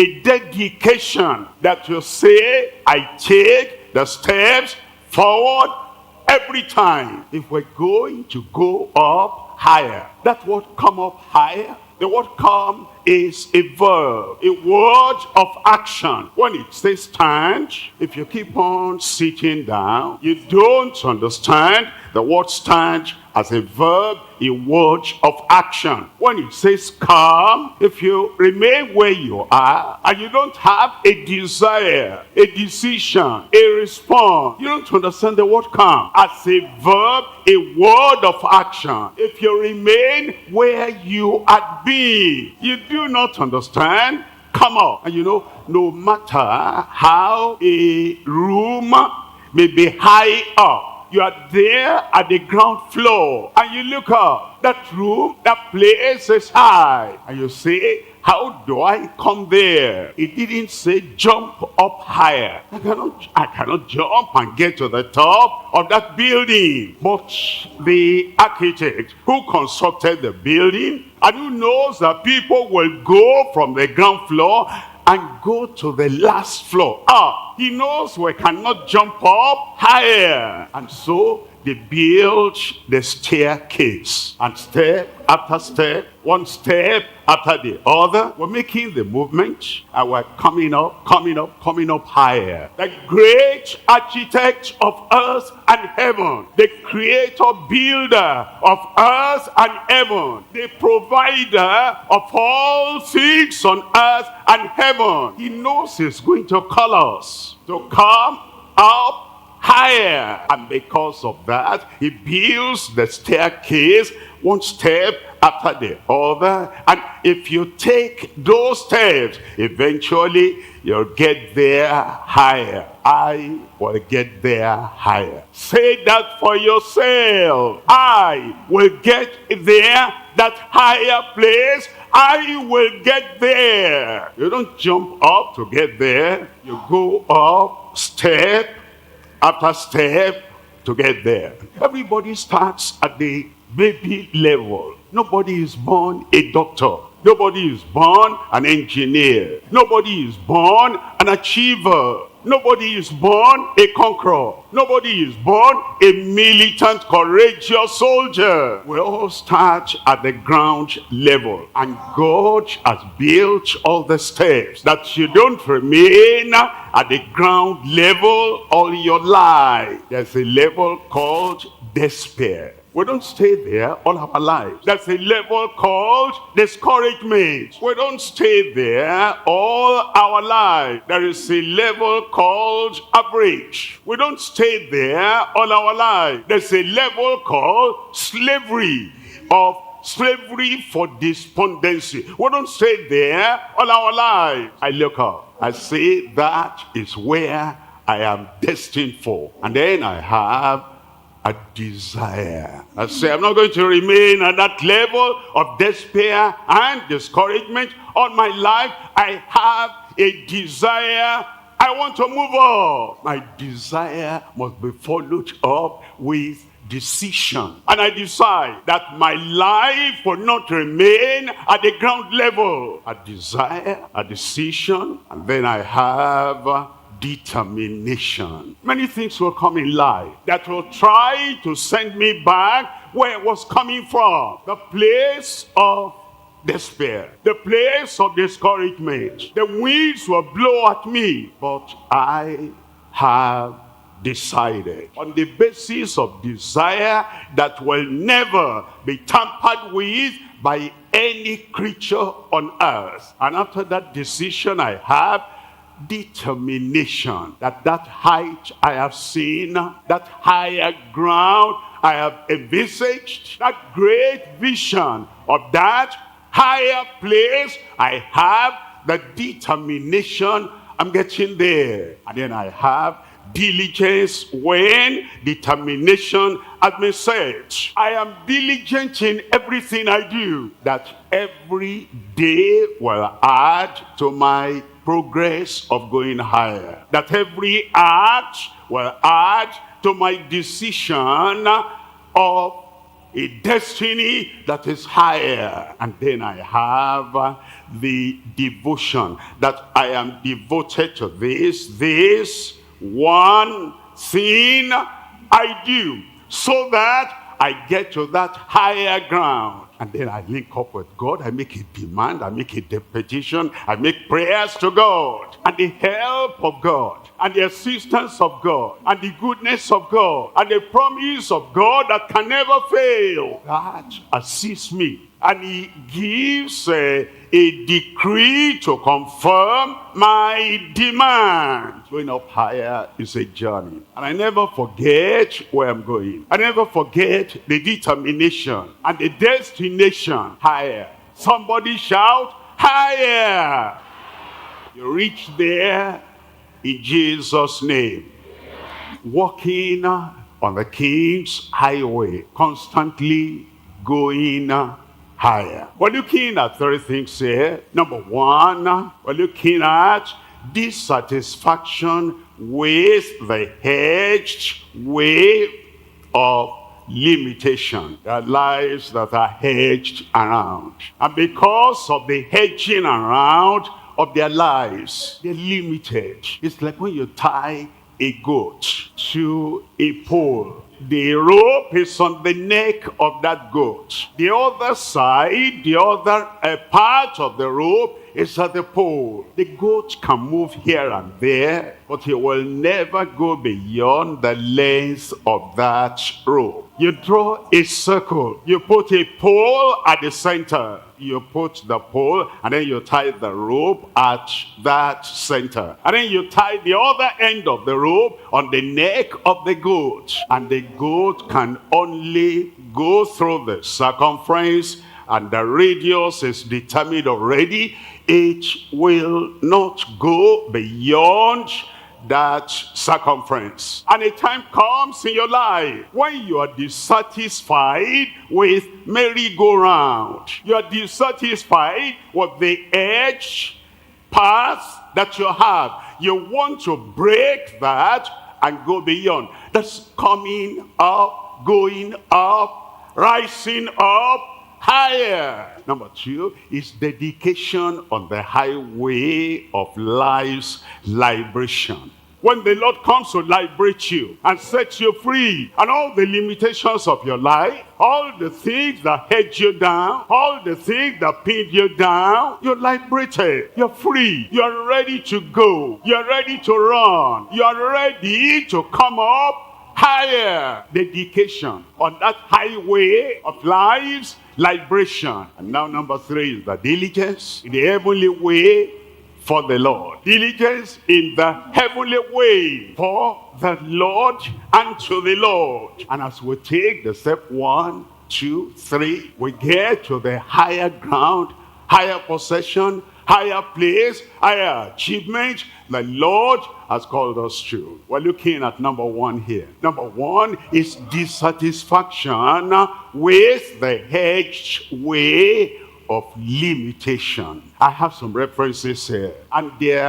a dedication that you say, I take the steps forward every time. If we're going to go up higher, that word come up higher, the word come is a verb, a word of action. When it says stand, if you keep on sitting down, you don't understand the word stand as a verb, a word of action. When it says come, if you remain where you are and you don't have a desire, a decision, a response, you don't understand the word come as a verb, a word of action. If you remain where you had been, you do not understand come up. And you know, no matter how a room may be high up, you are there at the ground floor and you look up, that room, that place is high, and you say, how do I come there? It didn't say jump up higher. I cannot jump and get to the top of that building. But the architect who constructed the building and who knows that people will go from the ground floor and go to the last floor. He knows we cannot jump up higher. And so they built the staircase. And step after step, one step after the other, we're making the movement and we're coming up higher. The great architect of earth and heaven, the creator builder of earth and heaven, the provider of all things on earth and heaven, he knows he's going to call us to come up higher. And because of that, he builds the staircase one step after the other. And if you take those steps, eventually you'll get there higher. I will get there higher. Say that for yourself. I will get there, that higher place. I will get there. You don't jump up to get there. You go up step after step to get there. Everybody starts at the baby level. Nobody is born a doctor. Nobody is born an engineer. Nobody is born an achiever. Nobody is born a conqueror. Nobody is born a militant, courageous soldier. We all start at the ground level. And God has built all the steps that you don't remain at the ground level all your life. There's a level called despair. We don't stay there all our lives. That's a level called discouragement. We don't stay there all our lives. There is a level called average. We don't stay there all our lives. There's a level called slavery for despondency. We don't stay there all our lives. I look up. I say that is where I am destined for. And then I have a desire. I say I'm not going to remain at that level of despair and discouragement all my life. I have a desire. I want to move up. My desire must be followed up with decision. And I decide that my life will not remain at the ground level. A desire, a decision, and then I have determination. Many things will come in life that will try to send me back where it was coming from. The place of despair, the place of discouragement. The winds will blow at me, but I have decided on the basis of desire that will never be tampered with by any creature on earth. And after that decision, I have determination that height I have seen, that higher ground I have envisaged, that great vision of that higher place, I have the determination I'm getting there. And then I have diligence when determination has been set. I am diligent in everything I do, that every day will add to my progress of going higher. That every act will add to my decision of a destiny that is higher. And then I have the devotion, that I am devoted to this one thing I do, so that I get to that higher ground. And then I link up with God. I make a demand. I make a petition. I make prayers to God. And the help of God, and the assistance of God, and the goodness of God, and the promise of God that can never fail, that assists me. And he gives a decree to confirm my demand. Going up higher is a journey. And I never forget where I'm going. I never forget the determination and the destination higher. Somebody shout, higher! You reach there in Jesus' name. Walking on the King's highway, constantly going higher. We're looking at three things here. Number one, we're looking at dissatisfaction with the hedged way of limitation. There are lives that are hedged around. And because of the hedging around of their lives, they're limited. It's like when you tie a goat to a pole. The rope is on the neck of that goat. The other side, the other part of the rope is at the pole. The goat can move here and there, but he will never go beyond the length of that rope. You draw a circle. You put a pole at the center. You put the pole, and then you tie the rope at that center. And then you tie the other end of the rope on the neck of the goat. And the goat can only go through the circumference, and the radius is determined already. It will not go beyond that circumference. And a time comes in your life when you are dissatisfied with merry-go-round. You are dissatisfied with the edge path that you have. You want to break that and go beyond. That's coming up, going up, rising up higher. Number two is dedication on the highway of life's liberation. When the Lord comes to liberate you and set you free, and all the limitations of your life, all the things that hedge you down, all the things that pin you down, you're liberated, you're free, you're ready to go, you're ready to run, you're ready to come up higher. Dedication on that highway of life's liberation. And now number three is the diligence in the heavenly way for the Lord. Diligence in the heavenly way for the Lord and to the Lord. And as we take the step 1, 2, 3, we get to the higher ground, higher possession, higher place, higher achievement the Lord has called us to. We're looking at number 1 here. Number 1 is dissatisfaction with the hedged way of limitation. I have some references here, and there,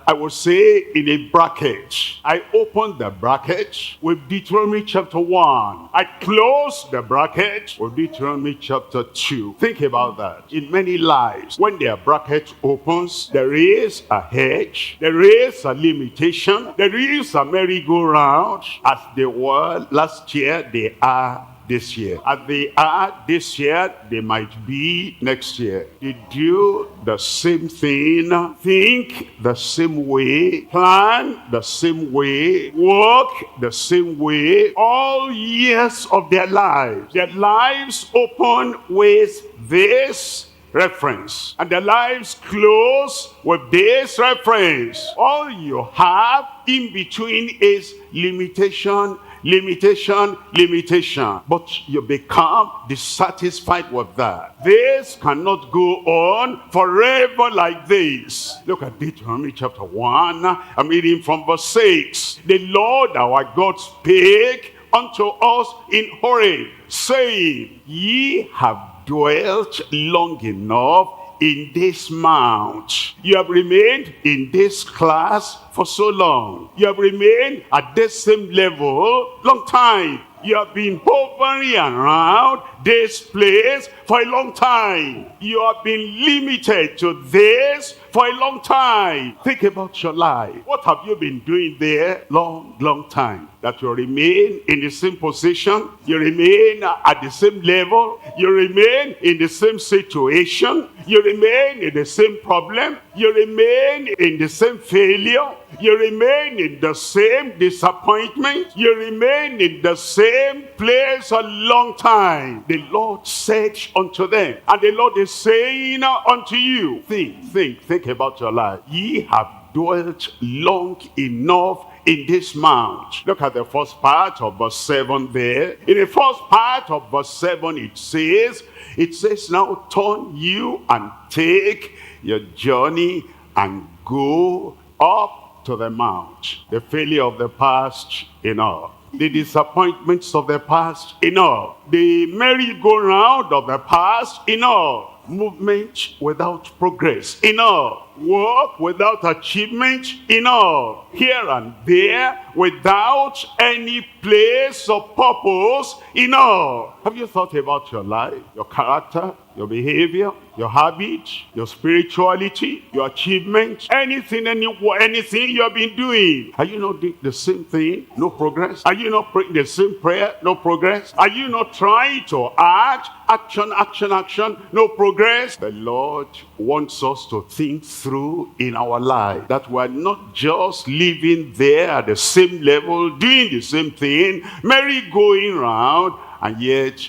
I would say, in a bracket. I opened the bracket with Deuteronomy chapter 1. I closed the bracket with Deuteronomy chapter 2. Think about that. In many lives, when their bracket opens, there is a hedge, there is a limitation, there is a merry-go-round. As they were last year, they are this year. As they are this year, they might be next year. They do the same thing, think the same way, plan the same way, work the same way, all years of their lives. Their lives open with this reference, and their lives close with this reference. All you have in between is limitation, limitation, limitation. But you become dissatisfied with that. This cannot go on forever like this. Look at Deuteronomy chapter 1. I'm reading from verse 6. The Lord our God spake unto us in Horeb, saying, Ye have dwelt long enough in this mount. You have remained in this class for so long. You have remained at this same level long time. You have been hovering around this place for a long time. You have been limited to this for a long time. Think about your life. What have you been doing there long time? That you remain in the same position, you remain at the same level, you remain in the same situation, you remain in the same problem, you remain in the same failure, you remain in the same disappointment, you remain in the same place a long time. The Lord said unto them, and the Lord is saying unto you, think about your life. Ye have dwelt long enough in this mount. Look at the first part of verse 7 there. In the first part of verse 7 it says, now turn you and take your journey and go up to the mount. The failure of the past, enough. The disappointments of the past, enough. The merry-go-round of the past, enough. Movement without progress, enough. Work without achievement, enough. Here and there without any place of purpose, enough. Have you thought about your life, your character, your behavior, your habit, your spirituality, your achievement, anything you have been doing? Are you not doing the same thing? No progress? Are you not praying the same prayer? No progress? Are you not trying to action, no progress? The Lord wants us to think through in our life that we're not just living there at the same level, doing the same thing, merry-going round, and yet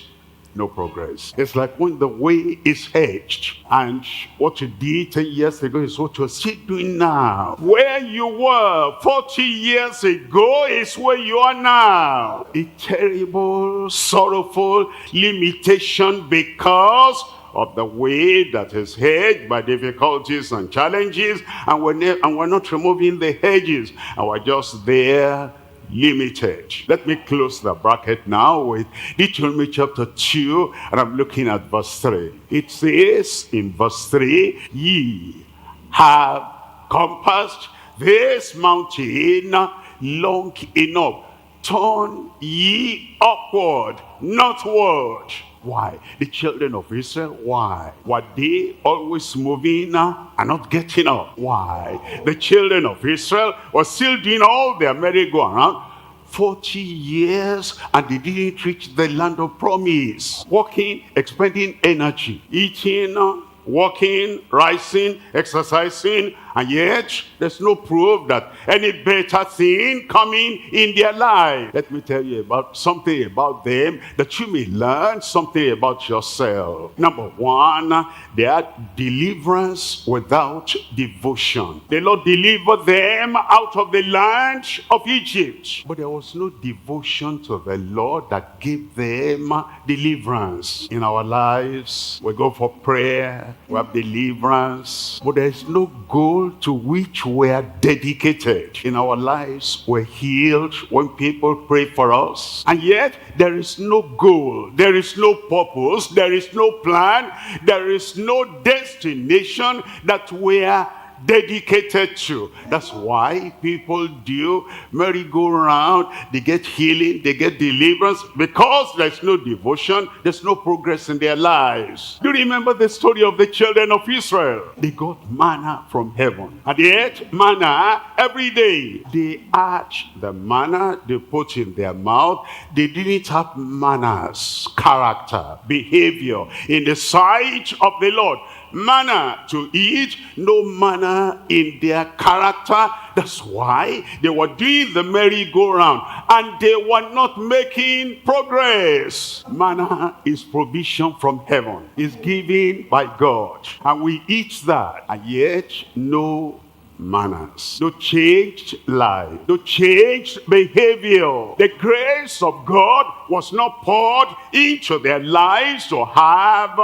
no progress. It's like when the way is hedged, and what you did 10 years ago is what you're still doing now. Where you were 40 years ago is where you are now. A terrible, sorrowful limitation because of the way that is hedged by difficulties and challenges, and we're not removing the hedges, and we're just there limited. Let me close the bracket now with Deuteronomy chapter 2, and I'm looking at verse 3. It says in verse 3, ye have compassed this mountain long enough. Turn ye upward, northward. Why? The children of Israel, why? Were they always moving and not getting up? Why? The children of Israel were still doing all their merry-go-round 40 years, and they didn't reach the land of promise. Working, expending energy, eating, walking, rising, exercising, and yet there's no proof that any better thing coming in their life. Let me tell you about something about them that you may learn something about yourself. Number one, they had deliverance without devotion. The Lord delivered them out of the land of Egypt, but there was no devotion to the Lord that gave them deliverance. In our lives, we go for prayer, we have deliverance, but there is no goal to which we are dedicated. In our lives, we're healed when people pray for us, and yet there is no goal, there is no purpose, there is no plan, there is no destination that we are dedicated to. That's why people do merry-go-round. They get healing, they get deliverance, because there's no devotion, there's no progress in their lives. Do you remember the story of the children of Israel? They got manna from heaven, and they ate manna every day. They had the manna they put in their mouth. They didn't have manners, character, behavior in the sight of the Lord. Manna to eat, no manna in their character. That's why they were doing the merry-go-round and they were not making progress. Manna is provision from heaven. It's given by God, and we eat that, and yet no manners, no changed life, no changed behavior. The grace of God was not poured into their lives to have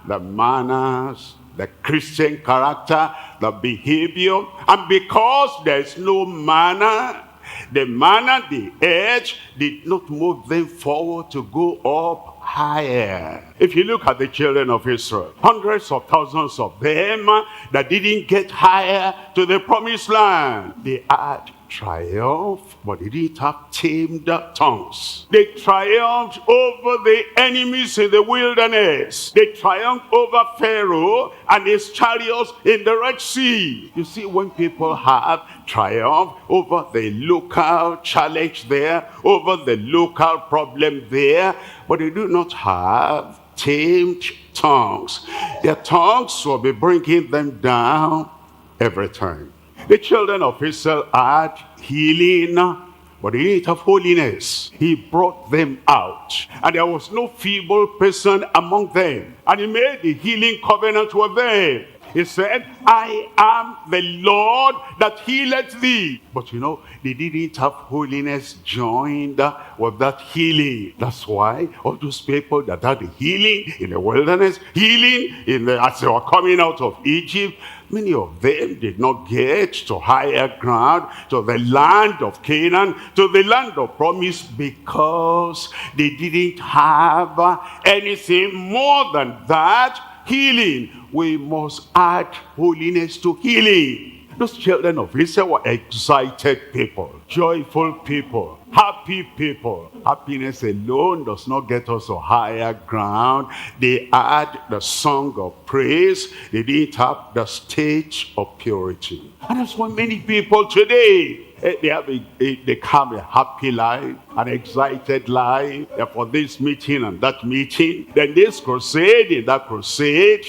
the manners, the Christian character, the behavior. And because there's no manna, the manna they ate did not move them forward to go up higher. If you look at the children of Israel, hundreds of thousands of them that didn't get higher to the promised land, they had triumph, but they didn't have tamed tongues. They triumphed over the enemies in the wilderness. They triumphed over Pharaoh and his chariots in the Red Sea. You see, when people have triumph over the local challenge there, over the local problem there, but they do not have tamed tongues, their tongues will be bringing them down every time. The children of Israel had healing, but they didn't have holiness. He brought them out, and there was no feeble person among them, and he made the healing covenant with them. He said, I am the Lord that healeth thee. But you know, they didn't have holiness joined with that healing. That's why all those people that had the healing in the wilderness, healing as they were coming out of Egypt, many of them did not get to higher ground, to the land of Canaan, to the land of promise, because they didn't have anything more than that healing. We must add holiness to healing. Those children of Israel were excited people, joyful people, happy people. Happiness alone does not get us to higher ground. They had the song of praise. They didn't have the stage of purity. And that's why many people today, they have a happy life, an excited life. For this meeting and that meeting, then this crusade and that crusade.